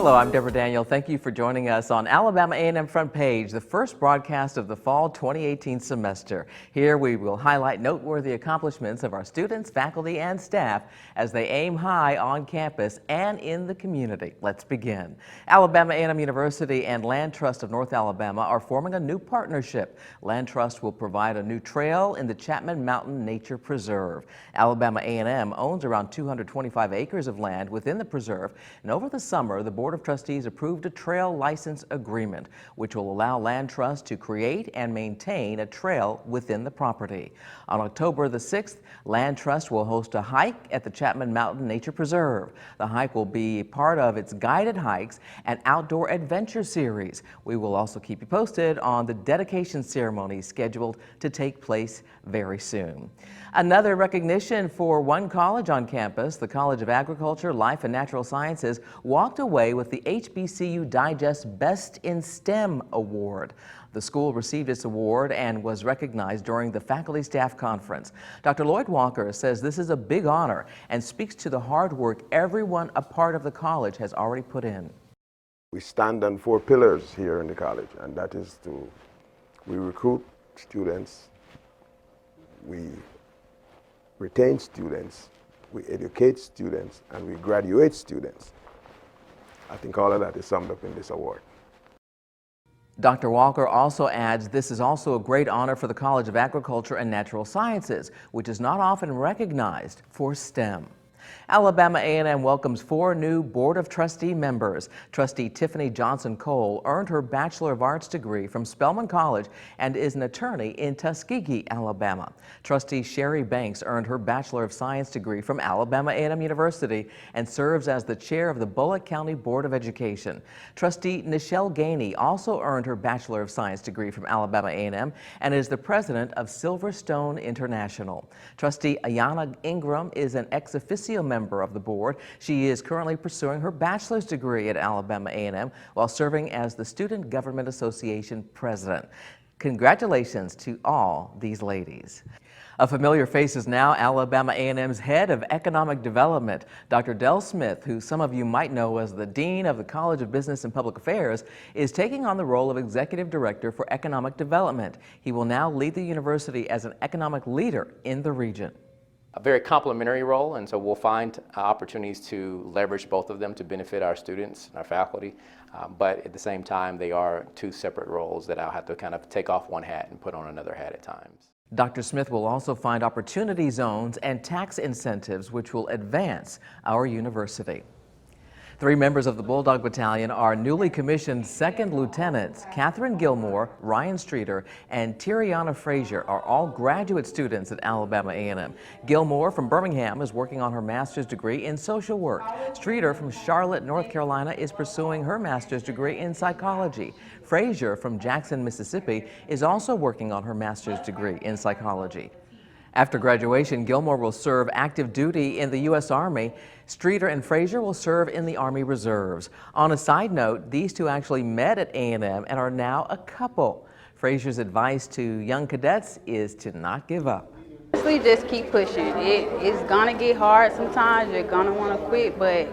Hello, I'm Deborah Daniel. Thank you for joining us on Alabama A&M Front Page, the first broadcast of the fall 2018 semester. Here we will highlight noteworthy accomplishments of our students, faculty, and staff as they aim high on campus and in the community. Let's begin. Alabama A&M University and Land Trust of North Alabama are forming a new partnership. Land Trust will provide a new trail in the Chapman Mountain Nature Preserve. Alabama A&M owns around 225 acres of land within the preserve, and over the summer, the Board of Trustees approved a trail license agreement, which will allow Land Trust to create and maintain a trail within the property. On October the 6th, Land Trust will host a hike at the Chapman Mountain Nature Preserve. The hike will be part of its guided hikes and outdoor adventure series. We will also keep you posted on the dedication ceremony scheduled to take place very soon. Another recognition for one college on campus, the College of Agriculture, Life and Natural Sciences, walked away with the Hbcu Digest Best in STEM Award. The school received its award and was recognized during the Faculty Staff Conference. Dr. Lloyd Walker says this is a big honor and speaks to the hard work everyone a part of the college has already put in. We stand on 4 pillars here in the college, and that is we recruit students, we retain students, we educate students, and we graduate students. I think all of that is summed up in this award. Dr. Walker also adds this is also a great honor for the College of Agriculture and Natural Sciences, which is not often recognized for STEM. Alabama A&M welcomes 4 new Board of Trustee members. Trustee Tiffany Johnson-Cole earned her Bachelor of Arts degree from Spelman College and is an attorney in Tuskegee, Alabama. Trustee Sherry Banks earned her Bachelor of Science degree from Alabama A&M University and serves as the chair of the Bullock County Board of Education. Trustee Nichelle Gainey also earned her Bachelor of Science degree from Alabama A&M and is the president of Silverstone International. Trustee Ayanna Ingram is an ex officio member of the board. She is currently pursuing her bachelor's degree at Alabama A&M while serving as the Student Government Association president. Congratulations to all these ladies. A familiar face is now Alabama A&M's head of economic development. Dr. Del Smith, who some of you might know as the Dean of the College of Business and Public Affairs, is taking on the role of Executive Director for Economic Development. He will now lead the university as an economic leader in the region. A very complementary role, and so we'll find opportunities to leverage both of them to benefit our students and our faculty, but at the same time they are 2 separate roles that I'll have to kind of take off one hat and put on another hat at times. Dr. Smith will also find opportunity zones and tax incentives which will advance our university. 3 members of the Bulldog Battalion are newly commissioned second lieutenants. Catherine Gilmore, Ryan Streeter, and Tiriana Frazier are all graduate students at Alabama A&M. Gilmore from Birmingham is working on her master's degree in social work. Streeter from Charlotte, North Carolina is pursuing her master's degree in psychology. Frazier from Jackson, Mississippi is also working on her master's degree in psychology. After graduation, Gilmore will serve active duty in the U.S. Army. Streeter and Frazier will serve in the Army Reserves. On a side note, these 2 actually met at A&M and are now a couple. Frazier's advice to young cadets is to not give up. Honestly, just keep pushing. It's gonna get hard sometimes. You're gonna want to quit, but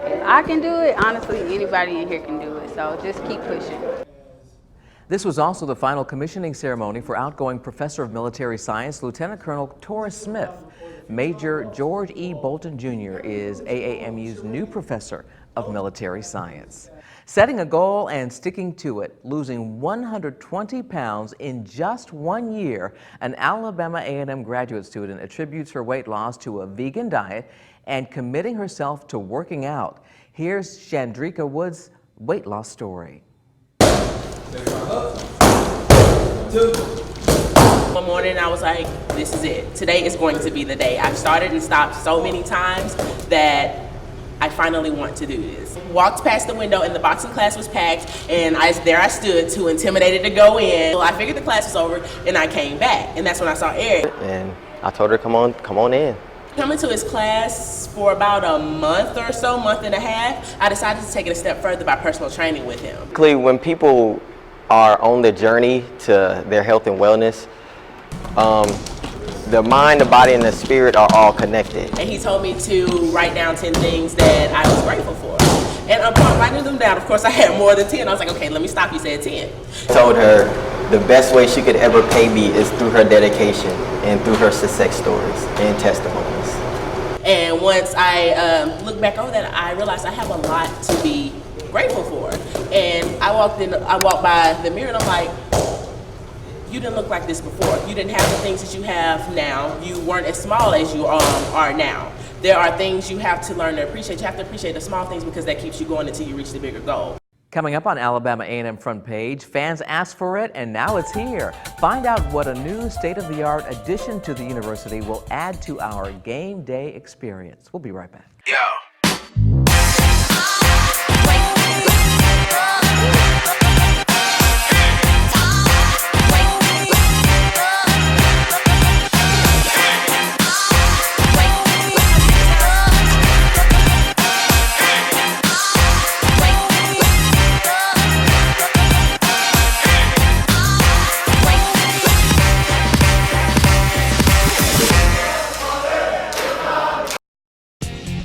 if I can do it, honestly, anybody in here can do it. So just keep pushing. This was also the final commissioning ceremony for outgoing Professor of Military Science, Lieutenant Colonel Torres Smith. Major George E. Bolton Jr. is AAMU's new Professor of Military Science. Setting a goal and sticking to it, losing 120 pounds in just 1 year, an Alabama A&M graduate student attributes her weight loss to a vegan diet and committing herself to working out. Here's Chandrika Wood's weight loss story. One morning I was like, this is it. Today is going to be the day. I've started and stopped so many times that I finally want to do this. Walked past the window and the boxing class was packed, and there I stood, too intimidated to go in. So I figured the class was over and I came back, and that's when I saw Eric. And I told her, come on in. Coming to his class for about a month or so, month and a half, I decided to take it a step further by personal training with him. When people are on the journey to their health and wellness, the mind, the body, and the spirit are all connected. And he told me to write down 10 things that I was grateful for. And upon writing them down, of course, I had more than 10. I was like, okay, let me stop. You said 10. Told her the best way she could ever pay me is through her dedication and through her success stories and testimonies. And once I look back over that, I realized I have a lot to be grateful for. And I walked by the mirror and I'm like, you didn't look like this before. You didn't have the things that you have now. You weren't as small as you are now. There are things you have to learn to appreciate. You have to appreciate the small things because that keeps you going until you reach the bigger goal. Coming up on Alabama A&M Front Page, fans asked for it and now it's here. Find out what a new state-of-the-art addition to the university will add to our game day experience. We'll be right back. Yo.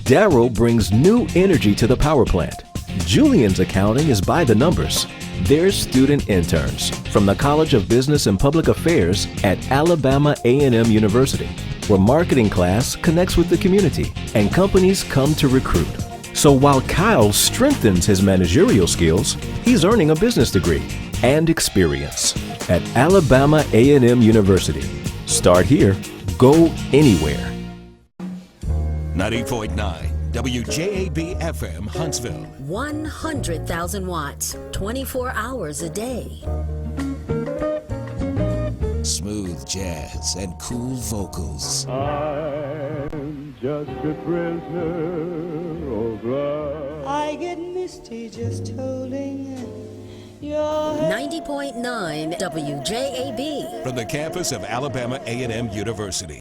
Darryl brings new energy to the power plant. Julian's accounting is by the numbers. They're student interns from the College of Business and Public Affairs at Alabama A&M University, where marketing class connects with the community and companies come to recruit. So while Kyle strengthens his managerial skills, he's earning a business degree and experience at Alabama A&M University. Start here, go anywhere. 90.9 WJAB-FM Huntsville. 100,000 watts, 24 hours a day. Smooth jazz and cool vocals. I'm just a prisoner of love. I get misty just holding your hand. 90.9 WJAB. From the campus of Alabama A&M University.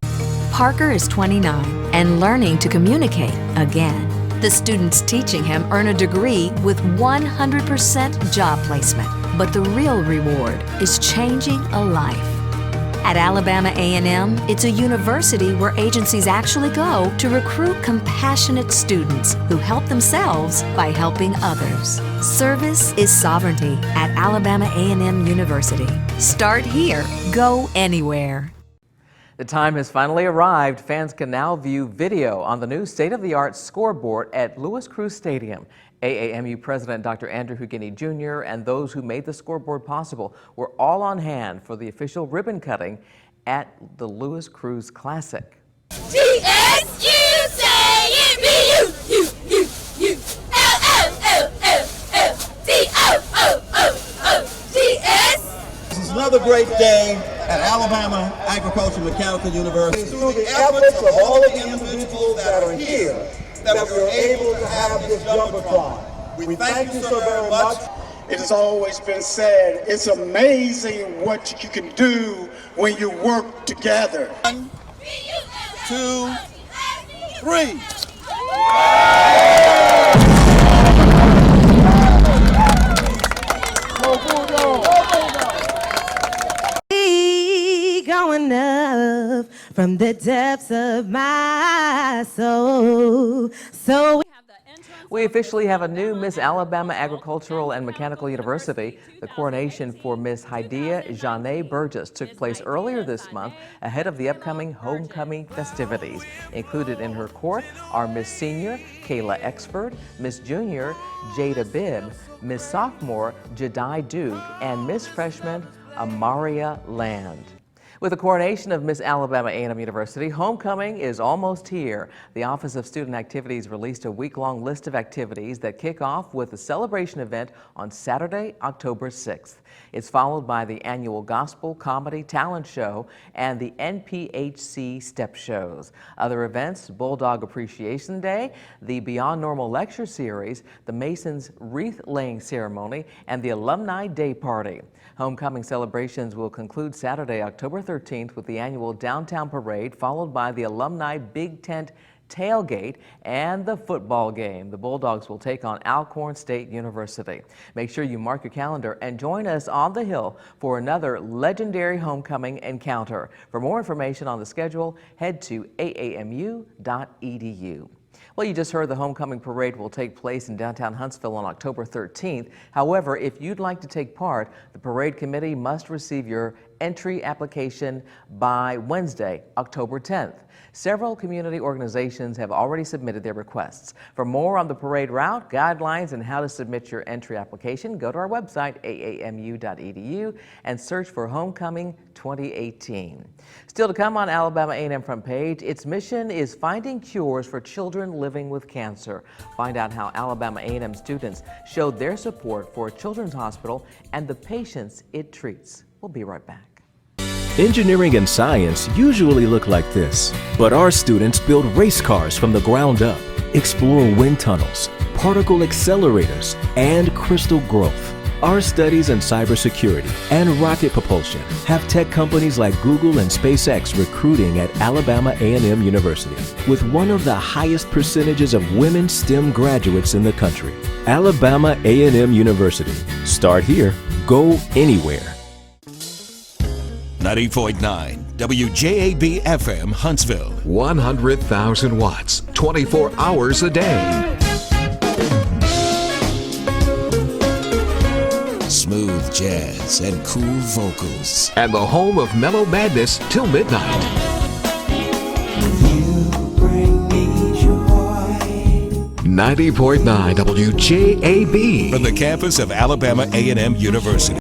Parker is 29 and learning to communicate again. The students teaching him earn a degree with 100% job placement. But the real reward is changing a life. At Alabama A&M, it's a university where agencies actually go to recruit compassionate students who help themselves by helping others. Service is sovereignty at Alabama A&M University. Start here, go anywhere. The time has finally arrived. Fans can now view video on the new state-of-the-art scoreboard at Lewis Cruz Stadium. AAMU President Dr. Andrew Hugini Jr. and those who made the scoreboard possible were all on hand for the official ribbon cutting at the Lewis Cruz Classic. This is another great day at Alabama Agricultural Mechanical University. Through the efforts of all of the individuals that are here, that we are able to have this jumbotron. We thank you so very much. It has always been said, it's amazing what you can do when you work together. 1, 2, 3. Going up from the depths of my soul. We officially have a new Miss Alabama Agricultural and Mechanical University. The coronation for Miss Haidia Janae Burgess took place earlier this month ahead of the upcoming homecoming festivities. Included in her court are Miss Senior Kayla Exford, Miss Junior Jada Bibb, Miss Sophomore Jadai Duke, and Miss Freshman Amaria Land. With the coronation of Miss Alabama A&M University, homecoming is almost here. The Office of Student Activities released a week-long list of activities that kick off with the celebration event on Saturday, October 6th. It's followed by the annual Gospel Comedy Talent Show and the NPHC Step Shows. Other events: Bulldog Appreciation Day, the Beyond Normal Lecture Series, the Masons Wreath-Laying Ceremony, and the Alumni Day Party. Homecoming celebrations will conclude Saturday, October 13th with the annual Downtown Parade, followed by the Alumni Big Tent Tailgate and the football game. The Bulldogs will take on Alcorn State University. Make sure you mark your calendar and join us on the Hill for another legendary homecoming encounter. For more information on the schedule, head to aamu.edu. Well, you just heard the homecoming parade will take place in downtown Huntsville on October 13th. However, if you'd like to take part, the parade committee must receive your entry application by Wednesday, October 10th. Several community organizations have already submitted their requests. For more on the parade route, guidelines, and how to submit your entry application, go to our website, aamu.edu, and search for Homecoming 2018. Still to come on Alabama A&M Front Page, its mission is finding cures for children living with cancer. Find out how Alabama A&M students showed their support for a children's hospital and the patients it treats. We'll be right back. Engineering and science usually look like this, but our students build race cars from the ground up, explore wind tunnels, particle accelerators, and crystal growth. Our studies in cybersecurity and rocket propulsion have tech companies like Google and SpaceX recruiting at Alabama A&M University, with one of the highest percentages of women STEM graduates in the country. Alabama A&M University. Start here, go anywhere. 90.9 WJAB-FM Huntsville. 100,000 watts, 24 hours a day. Smooth jazz and cool vocals. And the home of mellow madness till midnight. You bring me joy. 90.9 WJAB. From the campus of Alabama A&M University.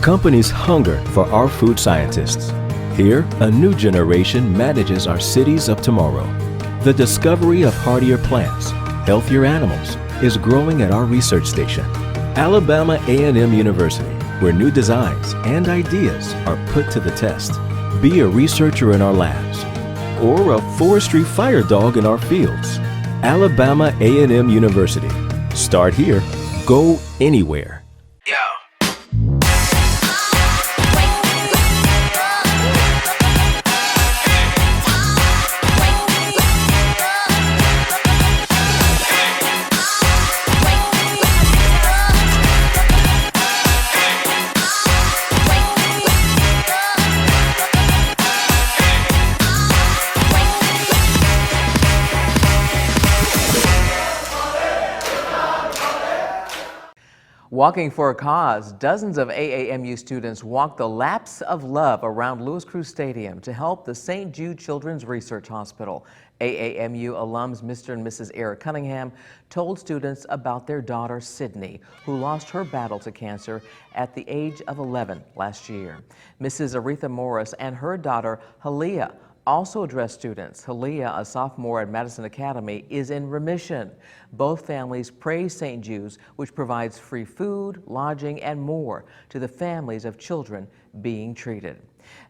Companies hunger for our food scientists. Here, a new generation manages our cities of tomorrow. The discovery of hardier plants, healthier animals, is growing at our research station, Alabama A&M University, where new designs and ideas are put to the test. Be a researcher in our labs, or a forestry fire dog in our fields. Alabama A&M University. Start here, go anywhere. Walking for a cause, dozens of AAMU students walked the laps of love around Louis Crews Stadium to help the St. Jude Children's Research Hospital. AAMU alums Mr. and Mrs. Eric Cunningham told students about their daughter Sydney, who lost her battle to cancer at the age of 11 last year. Mrs. Aretha Morris and her daughter Halia also addressed students. Halia, a sophomore at Madison Academy, is in remission. Both families praise St. Jude's, which provides free food, lodging, and more to the families of children being treated.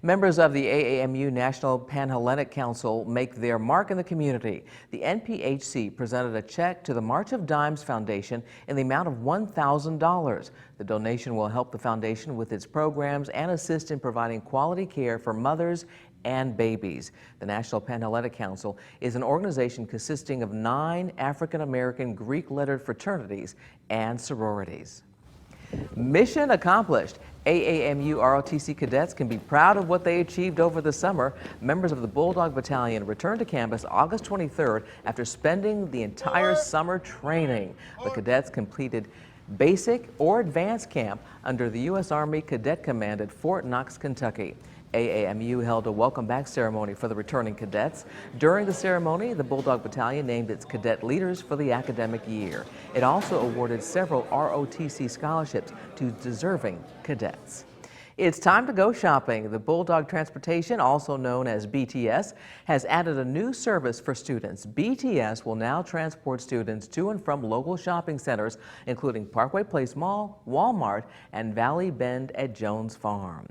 Members of the AAMU National Pan-Hellenic Council make their mark in the community. The NPHC presented a check to the March of Dimes Foundation in the amount of $1,000. The donation will help the foundation with its programs and assist in providing quality care for mothers and babies. The National Pan-Hellenic Council is an organization consisting of 9 African-American Greek-lettered fraternities and sororities. Mission accomplished. AAMU ROTC cadets can be proud of what they achieved over the summer. Members of the Bulldog Battalion returned to campus August 23rd after spending the entire summer training. The cadets completed basic or advanced camp under the U.S. Army Cadet Command at Fort Knox, Kentucky. AAMU held a welcome back ceremony for the returning cadets. During the ceremony, the Bulldog Battalion named its cadet leaders for the academic year. It also awarded several ROTC scholarships to deserving cadets. It's time to go shopping. The Bulldog Transportation, also known as BTS, has added a new service for students. BTS will now transport students to and from local shopping centers, including Parkway Place Mall, Walmart, and Valley Bend at Jones Farm.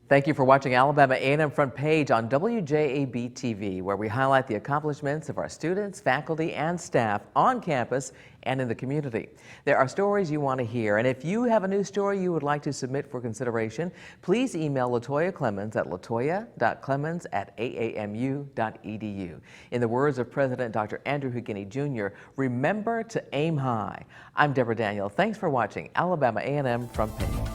Thank you for watching Alabama A&M Front Page on WJAB-TV, where we highlight the accomplishments of our students, faculty, and staff on campus and in the community. There are stories you want to hear, and if you have a news story you would like to submit for consideration, please email LaToya Clemens at latoya.clemens@aamu.edu. In the words of President Dr. Andrew Hgini Jr., remember to aim high. I'm Deborah Daniel. Thanks for watching Alabama A&M Front Page.